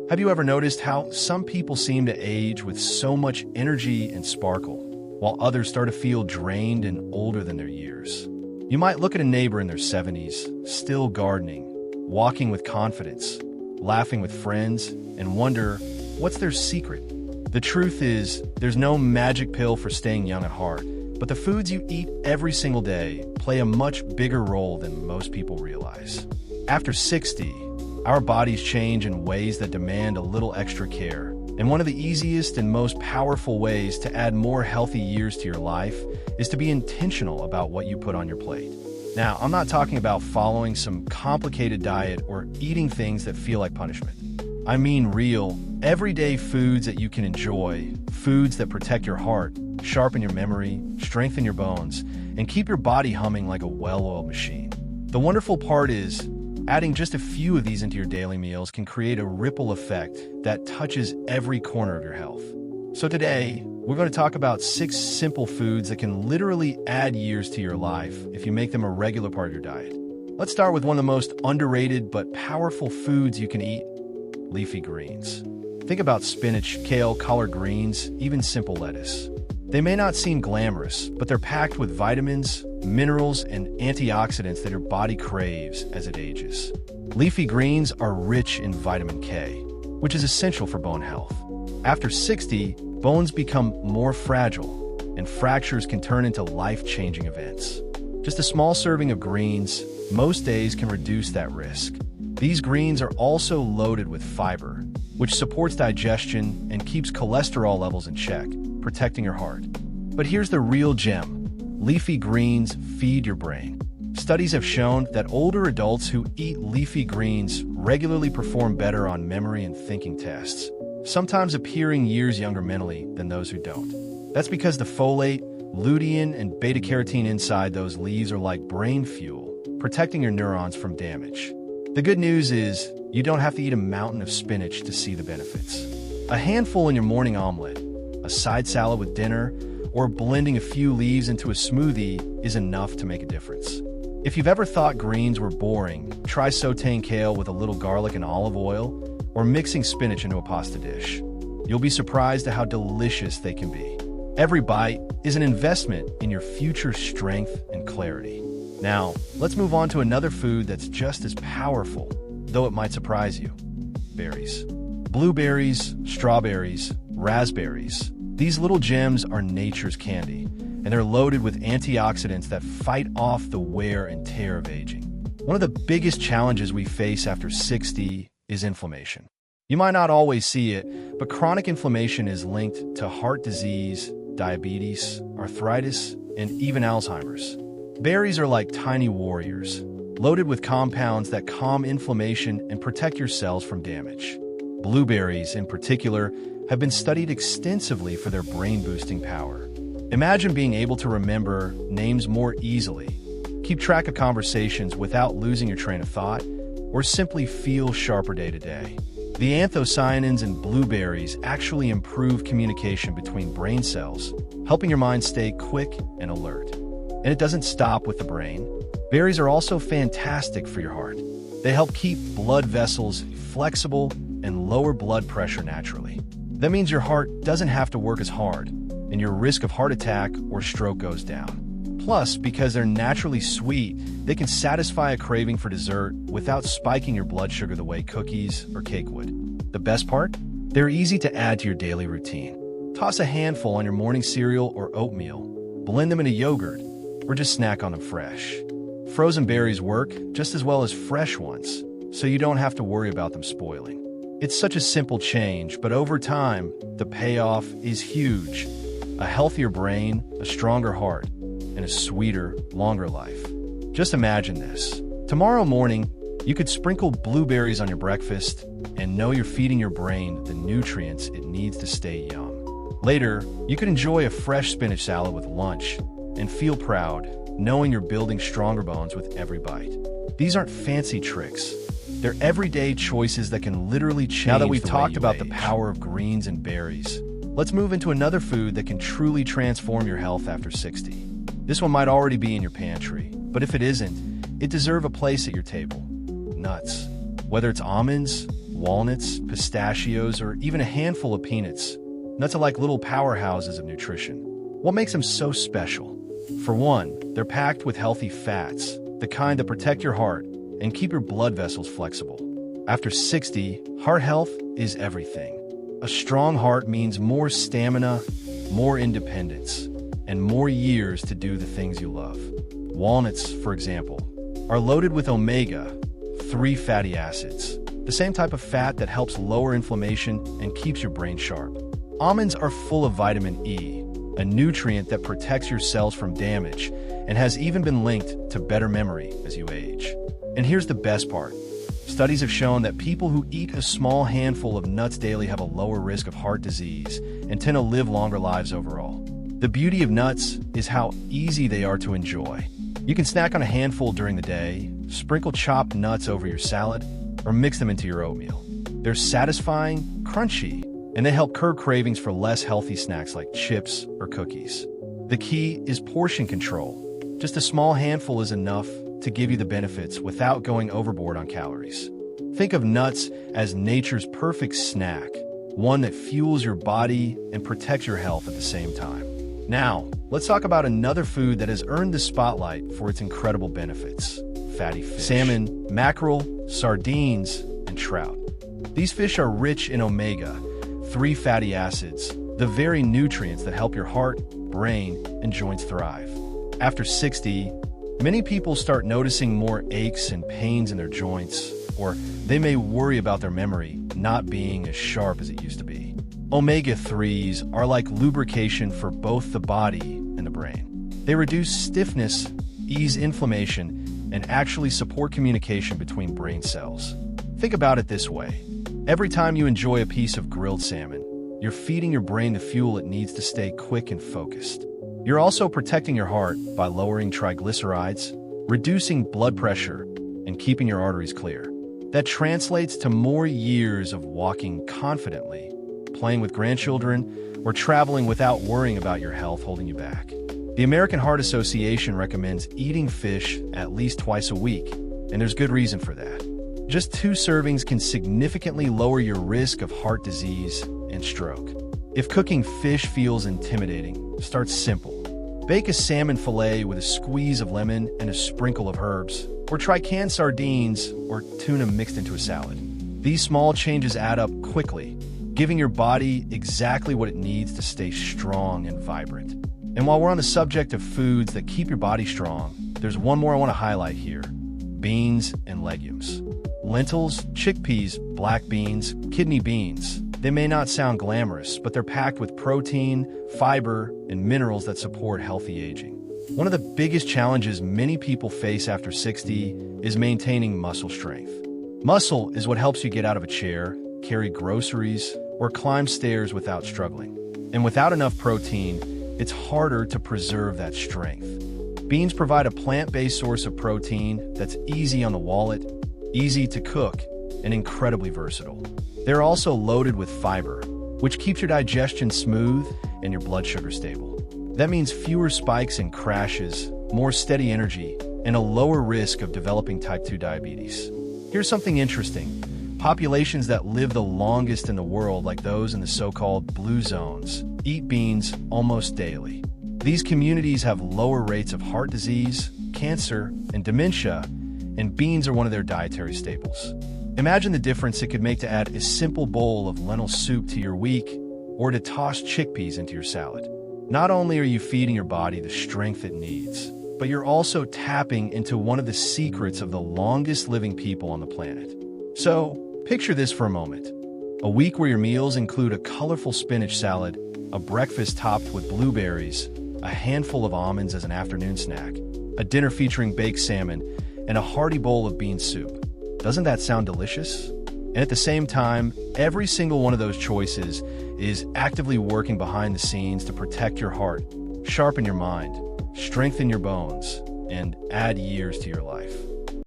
Have you ever noticed how some people seem to age with so much energy and sparkle, while others start to feel drained and older than their years? You might look at a neighbor in their 70s, still gardening, walking with confidence, laughing with friends, and wonder, what's their secret? The truth is, there's no magic pill for staying young at heart, but the foods you eat every single day play a much bigger role than most people realize. After 60, our bodies change in ways that demand a little extra care. And one of the easiest and most powerful ways to add more healthy years to your life is to be intentional about what you put on your plate. Now, I'm not talking about following some complicated diet or eating things that feel like punishment. I mean real, everyday foods that you can enjoy, foods that protect your heart, sharpen your memory, strengthen your bones, and keep your body humming like a well-oiled machine. The wonderful part is, adding just a few of these into your daily meals can create a ripple effect that touches every corner of your health. So today, we're going to talk about 6 simple foods that can literally add years to your life if you make them a regular part of your diet. Let's start with one of the most underrated but powerful foods you can eat: leafy greens. Think about spinach, kale, collard greens, even simple lettuce. They may not seem glamorous, but they're packed with vitamins, minerals, and antioxidants that your body craves as it ages. Leafy greens are rich in vitamin K, which is essential for bone health. After 60, bones become more fragile, and fractures can turn into life-changing events. Just a small serving of greens most days can reduce that risk. These greens are also loaded with fiber, which supports digestion and keeps cholesterol levels in check, protecting your heart. But here's the real gem. Leafy greens feed your brain. Studies have shown that older adults who eat leafy greens regularly perform better on memory and thinking tests, sometimes appearing years younger mentally than those who don't. That's because the folate, lutein, and beta-carotene inside those leaves are like brain fuel, protecting your neurons from damage. The good news is, you don't have to eat a mountain of spinach to see the benefits. A handful in your morning omelet, a side salad with dinner, or blending a few leaves into a smoothie is enough to make a difference. If you've ever thought greens were boring, try sautéing kale with a little garlic and olive oil, or mixing spinach into a pasta dish. You'll be surprised at how delicious they can be. Every bite is an investment in your future strength and clarity. Now, let's move on to another food that's just as powerful, though it might surprise you: berries. Blueberries, strawberries, raspberries. These little gems are nature's candy, and they're loaded with antioxidants that fight off the wear and tear of aging. One of the biggest challenges we face after 60 is inflammation. You might not always see it, but chronic inflammation is linked to heart disease, diabetes, arthritis, and even Alzheimer's. Berries are like tiny warriors, loaded with compounds that calm inflammation and protect your cells from damage. Blueberries, in particular, have been studied extensively for their brain-boosting power. Imagine being able to remember names more easily, keep track of conversations without losing your train of thought, or simply feel sharper day to day. The anthocyanins in blueberries actually improve communication between brain cells, helping your mind stay quick and alert. And it doesn't stop with the brain. Berries are also fantastic for your heart. They help keep blood vessels flexible and lower blood pressure naturally. That means your heart doesn't have to work as hard, and your risk of heart attack or stroke goes down. Plus, because they're naturally sweet, they can satisfy a craving for dessert without spiking your blood sugar the way cookies or cake would. The best part? They're easy to add to your daily routine. Toss a handful on your morning cereal or oatmeal, blend them into yogurt, or just snack on them fresh. Frozen berries work just as well as fresh ones, so you don't have to worry about them spoiling. It's such a simple change, but over time, the payoff is huge. A healthier brain, a stronger heart, and a sweeter, longer life. Just imagine this. Tomorrow morning, you could sprinkle blueberries on your breakfast and know you're feeding your brain the nutrients it needs to stay young. Later, you could enjoy a fresh spinach salad with lunch and feel proud, knowing you're building stronger bones with every bite. These aren't fancy tricks. They're everyday choices that can literally change. Now that we've talked about the power of greens and berries, let's move into another food that can truly transform your health after 60. This one might already be in your pantry, but if it isn't, it deserves a place at your table. Nuts. Whether it's almonds, walnuts, pistachios, or even a handful of peanuts. Nuts are like little powerhouses of nutrition. What makes them so special? For one, they're packed with healthy fats, the kind that protect your heart and keep your blood vessels flexible. After 60, heart health is everything. A strong heart means more stamina, more independence, and more years to do the things you love. Walnuts, for example, are loaded with omega-3 fatty acids, the same type of fat that helps lower inflammation and keeps your brain sharp. Almonds are full of vitamin E, a nutrient that protects your cells from damage and has even been linked to better memory as you age. And here's the best part. Studies have shown that people who eat a small handful of nuts daily have a lower risk of heart disease and tend to live longer lives overall. The beauty of nuts is how easy they are to enjoy. You can snack on a handful during the day, sprinkle chopped nuts over your salad, or mix them into your oatmeal. They're satisfying, crunchy, and they help curb cravings for less healthy snacks like chips or cookies. The key is portion control. Just a small handful is enough to give you the benefits without going overboard on calories. Think of nuts as nature's perfect snack, one that fuels your body and protects your health at the same time. Now, let's talk about another food that has earned the spotlight for its incredible benefits: fatty fish. Salmon, mackerel, sardines, and trout. These fish are rich in omega-3 fatty acids, the very nutrients that help your heart, brain, and joints thrive. After 60, many people start noticing more aches and pains in their joints, or they may worry about their memory not being as sharp as it used to be. Omega-3s are like lubrication for both the body and the brain. They reduce stiffness, ease inflammation, and actually support communication between brain cells. Think about it this way. Every time you enjoy a piece of grilled salmon, you're feeding your brain the fuel it needs to stay quick and focused. You're also protecting your heart by lowering triglycerides, reducing blood pressure, and keeping your arteries clear. That translates to more years of walking confidently, playing with grandchildren, or traveling without worrying about your health holding you back. The American Heart Association recommends eating fish at least twice a week, and there's good reason for that. Just 2 servings can significantly lower your risk of heart disease and stroke. If cooking fish feels intimidating, start simple. Bake a salmon fillet with a squeeze of lemon and a sprinkle of herbs, or try canned sardines or tuna mixed into a salad. These small changes add up quickly, giving your body exactly what it needs to stay strong and vibrant. And while we're on the subject of foods that keep your body strong, there's one more I want to highlight here: beans and legumes. Lentils, chickpeas, black beans, kidney beans. They may not sound glamorous, but they're packed with protein, fiber, and minerals that support healthy aging. One of the biggest challenges many people face after 60 is maintaining muscle strength. Muscle is what helps you get out of a chair, carry groceries, or climb stairs without struggling. And without enough protein, it's harder to preserve that strength. Beans provide a plant-based source of protein that's easy on the wallet, easy to cook, and incredibly versatile. They're also loaded with fiber, which keeps your digestion smooth and your blood sugar stable. That means fewer spikes and crashes, more steady energy, and a lower risk of developing type 2 diabetes. Here's something interesting. Populations that live the longest in the world, like those in the so-called blue zones, eat beans almost daily. These communities have lower rates of heart disease, cancer, and dementia, and beans are one of their dietary staples. Imagine the difference it could make to add a simple bowl of lentil soup to your week, or to toss chickpeas into your salad. Not only are you feeding your body the strength it needs, but you're also tapping into one of the secrets of the longest living people on the planet. So, picture this for a moment. A week where your meals include a colorful spinach salad, a breakfast topped with blueberries, a handful of almonds as an afternoon snack, a dinner featuring baked salmon, and a hearty bowl of bean soup. Doesn't that sound delicious? And at the same time, every single one of those choices is actively working behind the scenes to protect your heart, sharpen your mind, strengthen your bones, and add years to your life.